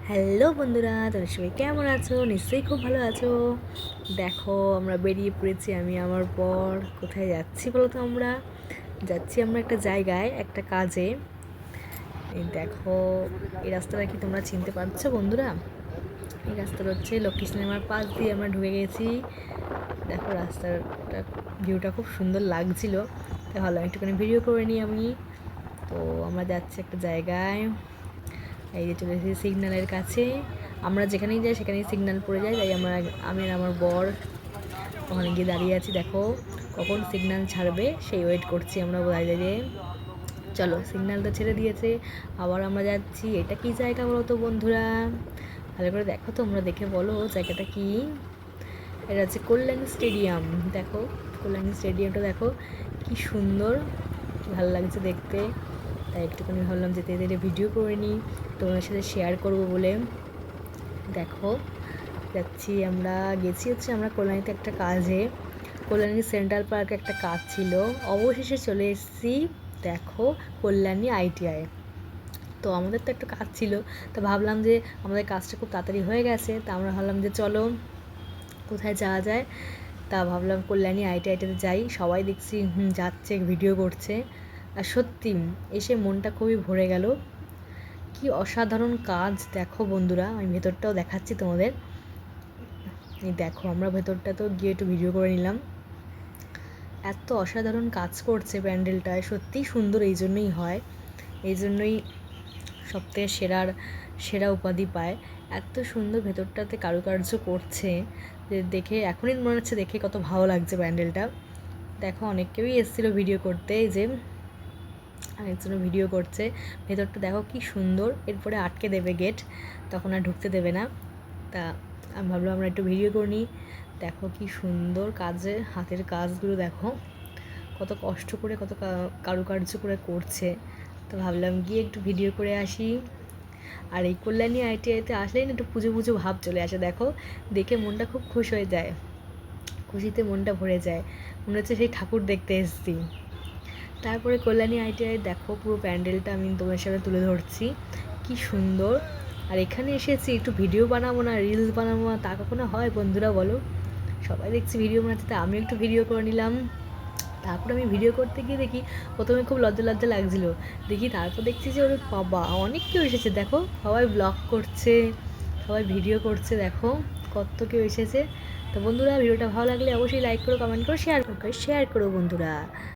Hello বন্ধুরা, তোমরা সবাই কেমন আছো? নিশ্চয়ই খুব ভালো আছো। দেখো, আমরা বেরিয়ে পড়েছি, আমি আমার বর। কোথায় যাচ্ছি বলো তো? আমরা যাচ্ছি আমরা একটা জায়গায়, একটা কাজে। এই দেখো, এই রাস্তাটা কি তোমরা চিনতে পারছো বন্ধুরা? এই রাস্তাটা হচ্ছে লক্ষ্মী সিনেমার পাশ দিয়ে আমরা ঢুকে গেছি। দেখো, রাস্তাটা ভিউটা খুব সুন্দর লাগছিল, তাই ভালো একটুখানি ভিডিও করে নিই আমি। তো আমরা যাচ্ছি একটা জায়গায়। এই যে চলে এসেছি সিগন্যালের কাছে। আমরা যেখানেই যাই সেখানেই সিগন্যাল পড়ে যায়, তাই আমি আর আমার বর ওখানে গিয়ে দাঁড়িয়ে আছি। দেখো, কখন সিগন্যাল ছাড়বে সেই ওয়েট করছি আমরা দাঁড়িয়ে। চলো, সিগন্যাল তো ছেড়ে দিয়েছে, আবার আমরা যাচ্ছি। এটা কি জায়গা বলো তো বন্ধুরা? ভালো করে দেখো, তোমরা দেখে বলো জায়গাটা কি। এটা হচ্ছে কল্যাণী স্টেডিয়াম। দেখো, কল্যাণী স্টেডিয়ামটা দেখো কি সুন্দর, ভালো লাগছে দেখতে। তাই একটুখানি ভাবলাম যেতে যেতে ভিডিও করে নিই, তোমাদের সাথে শেয়ার করব বলে। দেখো, যাচ্ছি আমরা, গেছি হচ্ছে আমরা কল্যাণীতে একটা কাজে। কল্যাণী সেন্ট্রাল পার্কে একটা কাজ ছিল, অবশেষে চলে এসেছি। দেখো, কল্যাণী ITI। তো আমাদের তো একটা কাজ ছিল, তো ভাবলাম যে আমাদের কাজটা খুব তাড়াতাড়ি হয়ে গেছে, তা আমরা ভাবলাম যে চলো কোথায় যাওয়া যায়। তা ভাবলাম কল্যাণী ITIতে যাই। সবাই দেখছি যাচ্ছে, ভিডিও করছে। আর সত্যি এসে মনটা খুবই ভরে গেল। কি অসাধারণ কাজ দেখো বন্ধুরা, আমি ভেতরটাও দেখাচ্ছি তোমাদের। এই দেখো, আমরা ভেতরটা তো গিয়ে একটু ভিডিও করে নিলাম। এত অসাধারণ কাজ করছে প্যান্ডেলটায়, সত্যিই সুন্দর। এই জন্যই হয়, এই জন্যই সবথেকে সেরা উপাধি পায়। এত সুন্দর ভেতরটাতে কারুকার্য করছে যে দেখে এখনই মনে হচ্ছে দেখে কত ভালো লাগছে প্যান্ডেলটা। দেখো, অনেকেই এসেছিলো ভিডিও করতে, এই যে আরেকজনও ভিডিও করছে। ভেতরটা দেখো কি সুন্দর। এরপরে আটকে দেবে গেট, তখন আর ঢুকতে দেবে না। তা আমি ভাবলাম আমরা একটু ভিডিও করে নিই। দেখো কি সুন্দর কাজে, হাতের কাজগুলো দেখো কত কষ্ট করে, কত কারুকার্য করে করছে। তো ভাবলাম গিয়ে একটু ভিডিও করে আসি। আর এই কল্যাণী ITIতে আসলেই না একটু পুজো পুজো ভাব চলে আসে। দেখো, দেখে মনটা খুব খুশ হয়ে যায়, খুশিতে মনটা ভরে যায়, মনে হচ্ছে সেই ঠাকুর দেখতে এসেছি। তারপরে কল্যাণী ITI দেখো, পুরো প্যান্ডেলটা আমি তোমার সামনে তুলে ধরছি, কি সুন্দর। আর এখানে এসেছি একটু ভিডিও বানাবো না, রিলস বানাবো না, তা কখনো হয় বন্ধুরা বলো? সবাই দেখছি ভিডিও বানাচ্ছে, তা আমি একটু ভিডিও করে নিলাম। তারপর আমি ভিডিও করতে গিয়ে দেখি, প্রথমে খুব লজ্জা লজ্জা লাগছিলো, দেখি তারপর দেখছি যে ওরে বাবা, অনেক কেউ এসেছে। দেখো, সবাই ব্লগ করছে, সবাই ভিডিও করছে, দেখো কত কেউ এসেছে। তো বন্ধুরা, ভিডিওটা ভালো লাগলে অবশ্যই লাইক করো, কমেন্ট করো, শেয়ার করো বন্ধুরা।